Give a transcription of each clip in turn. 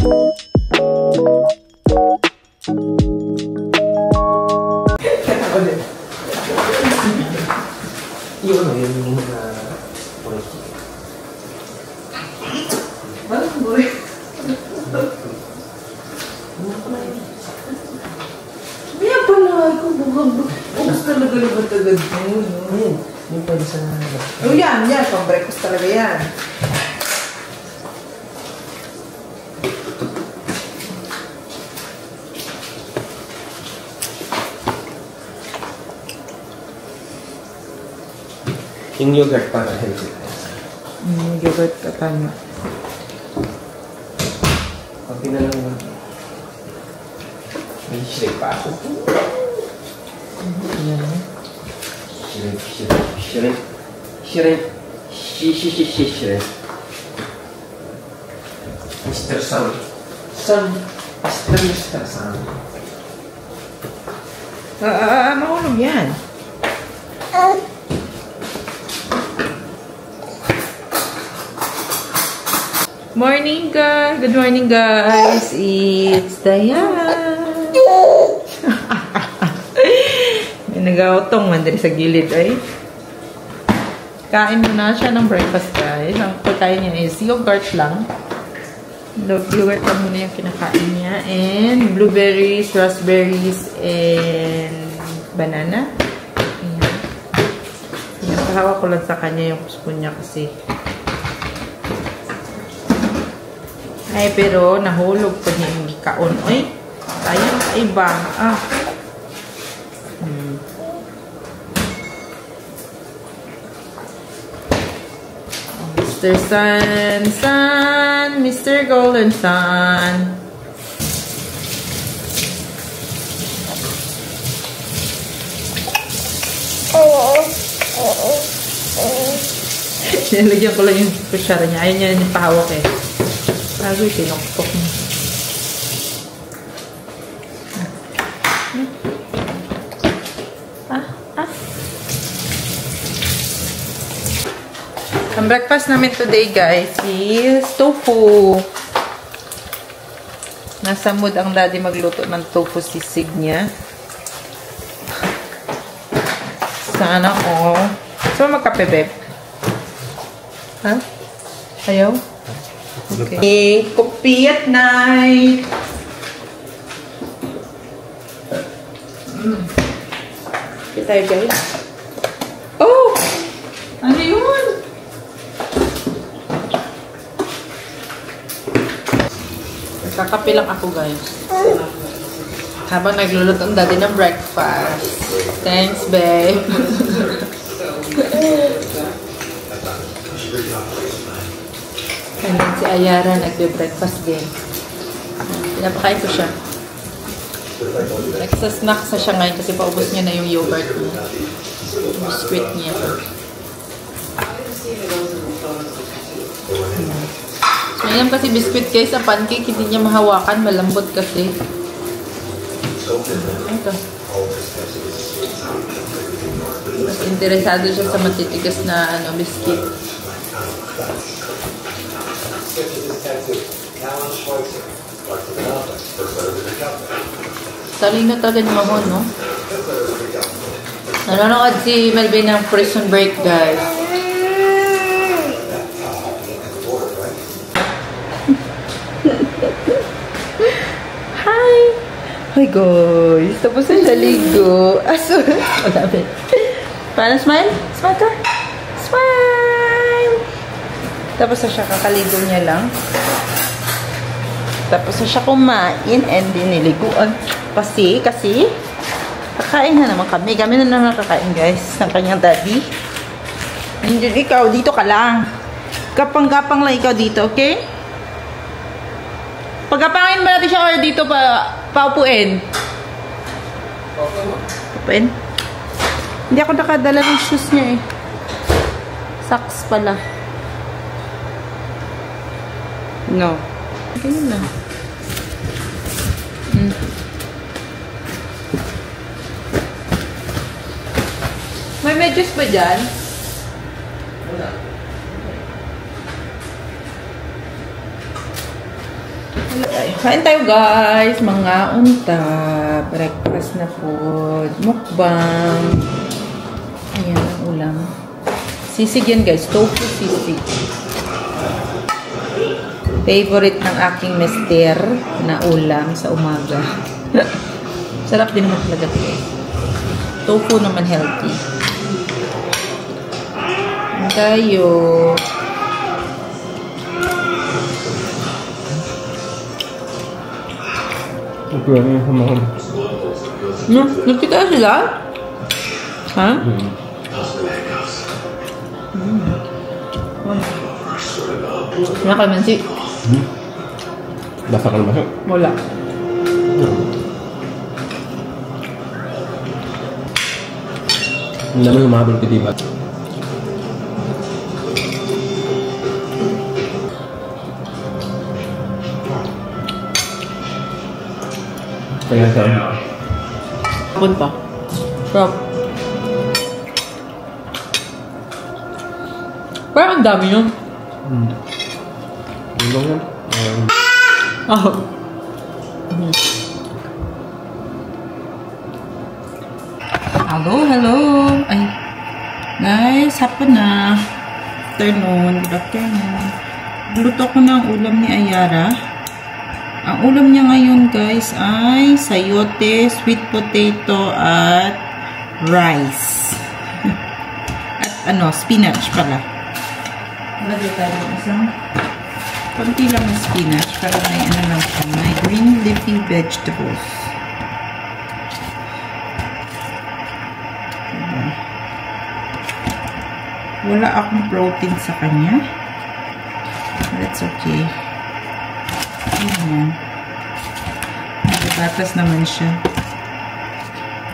yung Bukas talaga naman agad mo. Yung pwede sa... Oh, yan. Pang breakfast talaga yan. Yung yogurt para healthy. Yung yogurt ka tama. Okay na lang. May shrimp pa ako. Shrimp. Mr. Sun. Mr. Sun. Mahulog yan. Morning, guys. Good morning, guys. It's Dayan. May nag-autong man dali sa gilid, ay. Kain muna siya ng breakfast, guys. Ang pagkain niya is yogurt lang. Yogurt lang muna yung kinakain niya. And blueberries, raspberries, and banana. Ayan. Pinapahawak ko lang sa kanya yung spoon niya kasi. Ay, pero nahulog pa niya yung gikaon. Uy, ayun, iba. Mr. Sun, Mr. Golden Sun. Nilagyan ko lang yung kusyara niya. Ayun niya yung pahawak eh. Bago tinoktok mo. Ang breakfast namin today, guys, is tofu. Nasa mood ang daddy magluto ng tofu sisig niya. Sana all. So, magkape, babe? Ha? Ayaw? Okay. Coffee at night. Okay tayo, guys. Oh! Ano yun? Kakape lang ako, guys. Habang nagluluto ang daddy ng breakfast. Thanks, babe. And then si Ayara nagbe-breakfast din. Pinapakain ko siya. Nagsa-snack sa siya ngayon kasi paubos niya na yung yogurt niya. Yung biscuit niya. Ngayon kasi biscuit guys sa pancake, hindi niya mahawakan. Malambot kasi. Ito. Mas interesado siya sa matitigas na biscuit. Talino talaga ni Mamon, no? Nanonood si Melvin ng Prison Break, guys. Hi! Hi, guys. Tapos na siya ligo. Aso. Malapit. Paano smile? Smile ka? Smile! Tapos na siya kakaligo niya lang. Tapos na siya kumain and diniliguan. Kasi, kakain na naman kami. Kami na naman kakain, guys, ng kanyang daddy. Hindi, ikaw, dito ka lang. Gapang-gapang lang ikaw dito, okay? Pagkapangin ba natin siya or dito paupuin? Paupuin? Hindi ako nakadala ng shoes niya eh. Socks pala. No. Ganyan na. May medyas ba dyan? Wala. Kain tayo guys, mga unta. Breakfast na po. Mukbang. Ayan ang ulam. Sisig yan guys, tofu sisig. Favorite ng aking mister na ulam sa umaga. Sarap din naman talaga ito. Tofu naman healthy. Tayo. No, nagkita sila? Ha? Nakalamansi. Basa ka naman siya? Wala. Hindi naman humabol ka diba? Kaya saan? Hapon pa. Sarap. Parang ang dami yun. Ano yan? Oh. Hello. Ay. Guys, hapon na. Afternoon. Good afternoon. Luto ko na ang ulam ni Ayara. Ang ulam niya ngayon guys ay sayote, sweet potato at rice. At spinach pala. Lagay tayo ng isang konti lang ng spinach para may green leafy vegetables. Wala akong protein sa kanya. That's okay. Ayan. Nagpatas naman siya.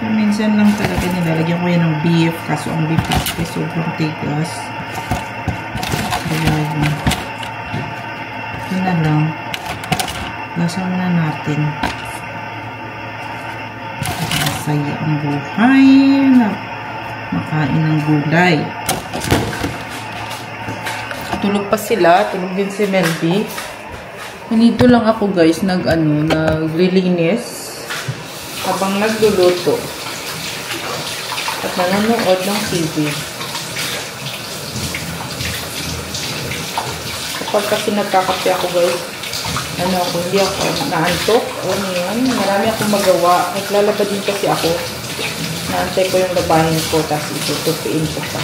Pero minsan lang talaga nilalagyan ko yan ng beef. Kaso ang beef ay sobrang tigas. Kaya yun. Ito na lang. Lasang na natin. Masaya ang buhay na makain ng gulay. Tulog pa sila. Tulog din si Melby. Nandito lang ako guys, naglilinis habang nagluluto at nanonood ng TV. Kapag kasi nagkakape ako guys, hindi ako naantok. Marami akong magawa. Naglalaba din kasi ako. Naantay ko yung labahin ko, tapos itutupiin ko pa.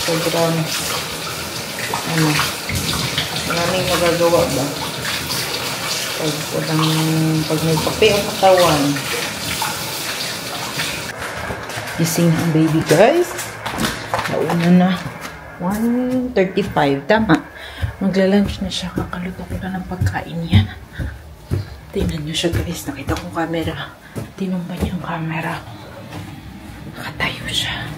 Sobrang, maraming magagawa ba? Pag may kape ang katawan. Gising ang baby guys. Nauna na. 1:35. Tama. Magla-lunch na siya. Kakaluto ko na ng pagkain niya. Tingnan niyo siya guys. Nakita kong camera. Tinumba niya yung camera. Nakatayo siya.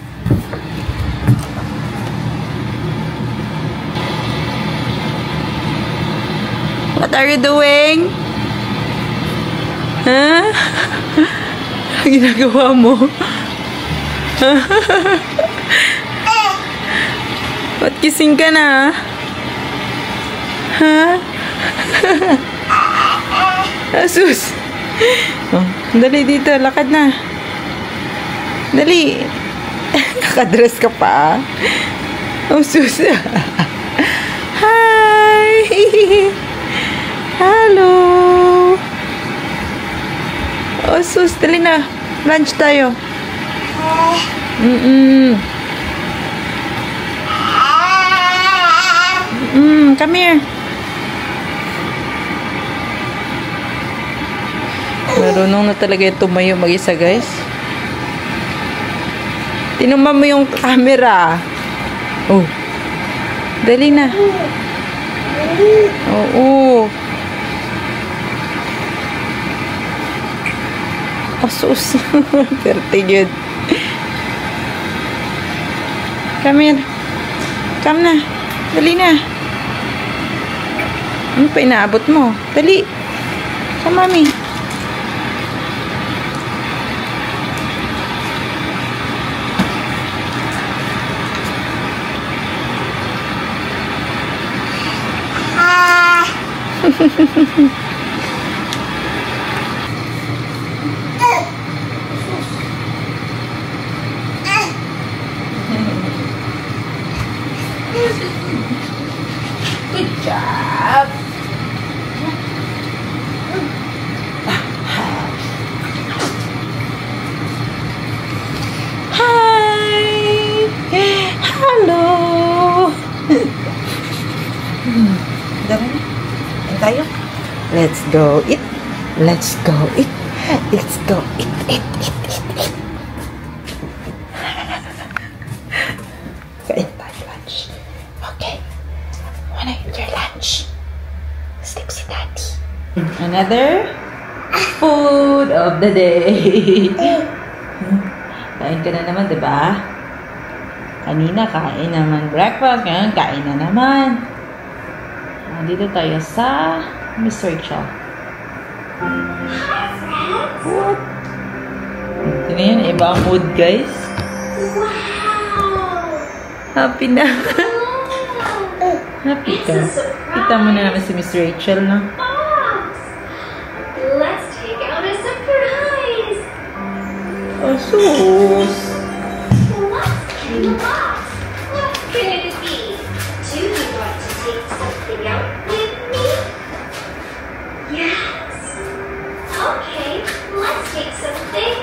What are you doing? Huh? Ang ginagawa mo? Ba't kising ka na? Ha? Asus! Oh, dali dito, lakad na. Dali. Nakadress ka pa. Oh, sus. Hi! Hello! Oh, sus, dali na. Lunch tayo. Come here. Marunong na talaga yung tumayo mag-isa, guys. Tinumba mo yung camera. Oh. Dali na. Oo. Asus. Perte good. Come here. Come na. Dali na. Ano pa inaabot mo? Dali. Sa mami. Good job. Hi. Hello. Dami na tayo. Let's go eat. Let's go eat. Let's go eat. Kain tayo lunch. Okay. Wanna eat your lunch? Sleep si Daddy. Another food of the day. Kain ka na naman, diba? Kanina, kain naman breakfast. Ngayon, kain na naman. Dito tayo sa Miss Rachel. What? Ito na yun, iba ang mood, guys. Wow! Happy na. Happy ka. Kita mo na naman si Miss Rachel, no? Let's take out a surprise! Oh, sus. What's in the box? What could it be? Do you want to take something out with me? Yes! Okay, let's take something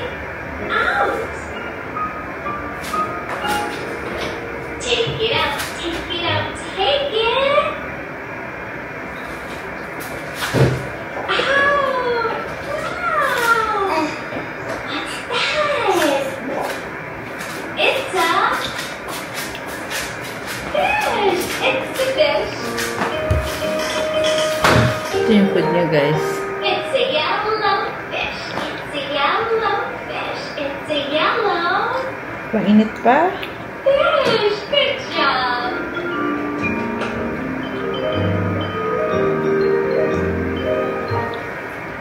out! Take it out, take it out, take it! Oh, wow! What's that? It's a fish! It's a fish! Ito yung food niya, guys. It's a yellow fish! It's a yellow fish! It's a yellow Painit pa. fish! Good job!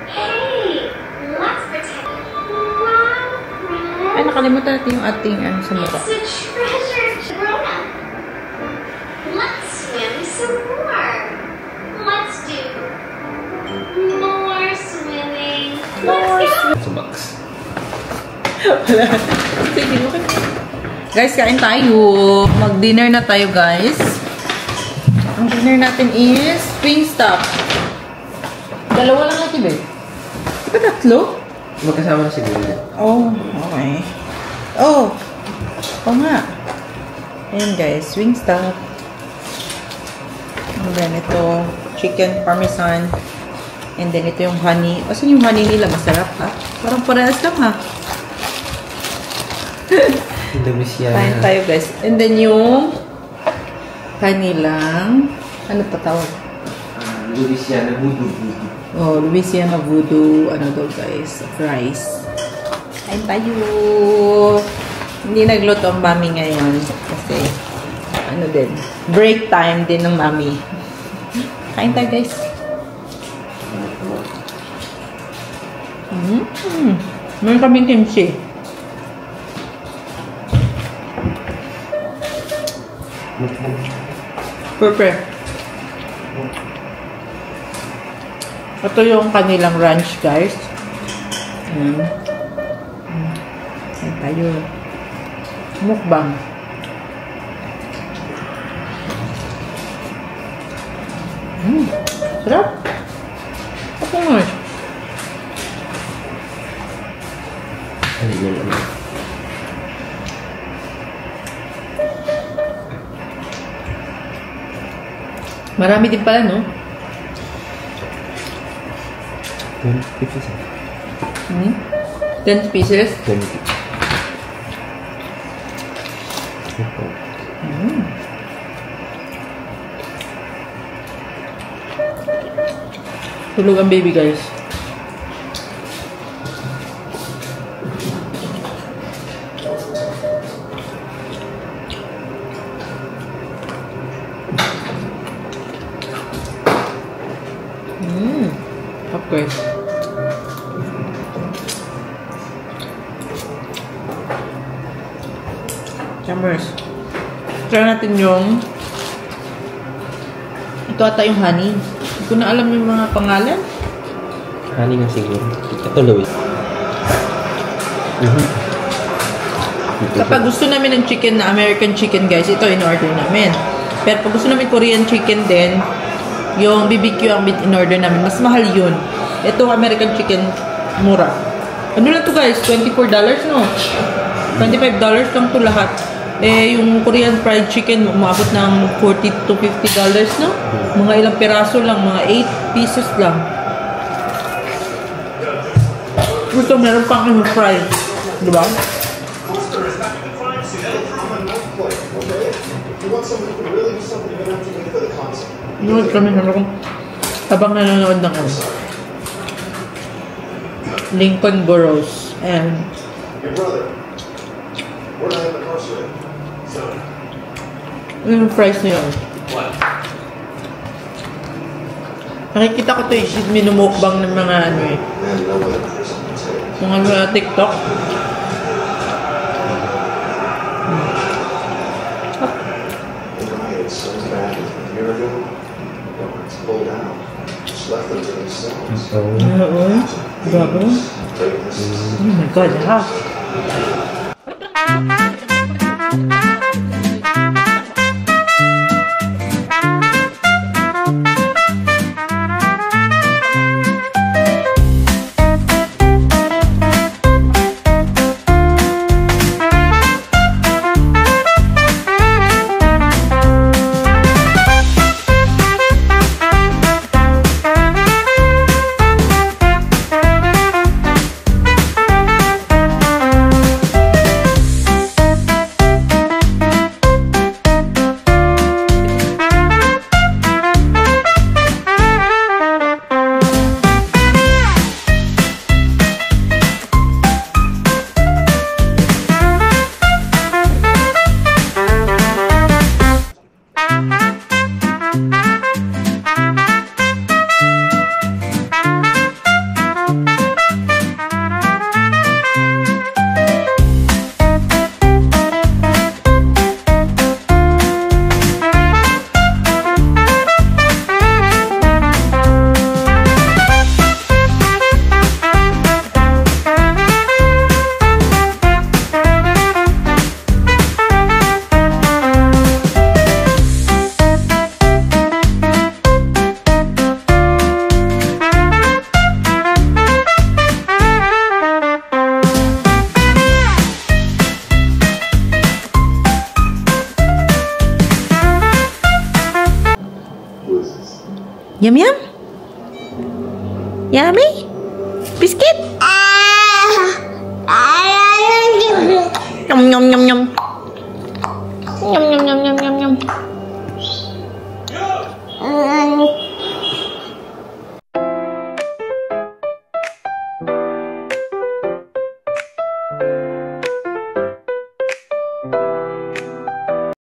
Hey! Let's pretend. Wow, Ay, nakalimutan natin yung ating sa mukha. it's a treasure grown-up. Let's swim some more. Let's do more swimming. Let's go. Sa box. Wala. Sige, okay. Guys, kain tayo. Mag-dinner na tayo, guys. Ang dinner natin is Wingstop. Dalawa lang natin, babe. Di ba tatlo? Magkasama na siguro. Oh, okay. Oh! Oo nga. Ayan, guys. Wingstop. And then, ito, chicken parmesan. And then, ito yung honey. Asan yung honey nila? Masarap, ha? Parang parehas lang, ha? Louisiana. Kain tayo, guys. And then, yung kanilang, ano pa tawag? Louisiana voodoo. Oh, Louisiana voodoo, ano daw, guys? Rice. Kain tayo. Hindi nagluto ang mami ngayon. Kasi, ano din, break time din ng mami. Kain tayo, guys. Meron kaming kimchi. Perfect. Ito yung kanilang ranch, guys. Ayan tayo. Mukbang. Sarap. Ako nga. Ano yun? Marami din pala, no? 10 pieces. 10 pieces. 10. Tulog ang baby, guys. Okay. Jammers. Try natin yung ito ata yung honey. Hindi ko na alam yung mga pangalan. Honey nga siguro. Ito, Louis. Kapag gusto namin ng chicken na American chicken, guys, ito in-order namin. Pero pag gusto namin Korean chicken din, yung BBQ ang in-order namin. Mas mahal yun. Ito, American chicken, mura. Ano lang to guys? $24, no? $25 lang to lahat. Eh, yung Korean fried chicken, umabot ng $40 to $50, no? Mga ilang piraso lang, mga 8 pieces lang. Gusto, meron pang fried. Diba? Nanood kami habang nanonood ng Lincoln Burrows and yung price na yun. Nakikita ko ito eh, minumukbang ng mga ano eh, mga TikTok. Oo. Grabe. Oh my God, ha? Yum yum? Yummy? Biscuit? Yum yum yum yum. Yum yum yum yum yum yum.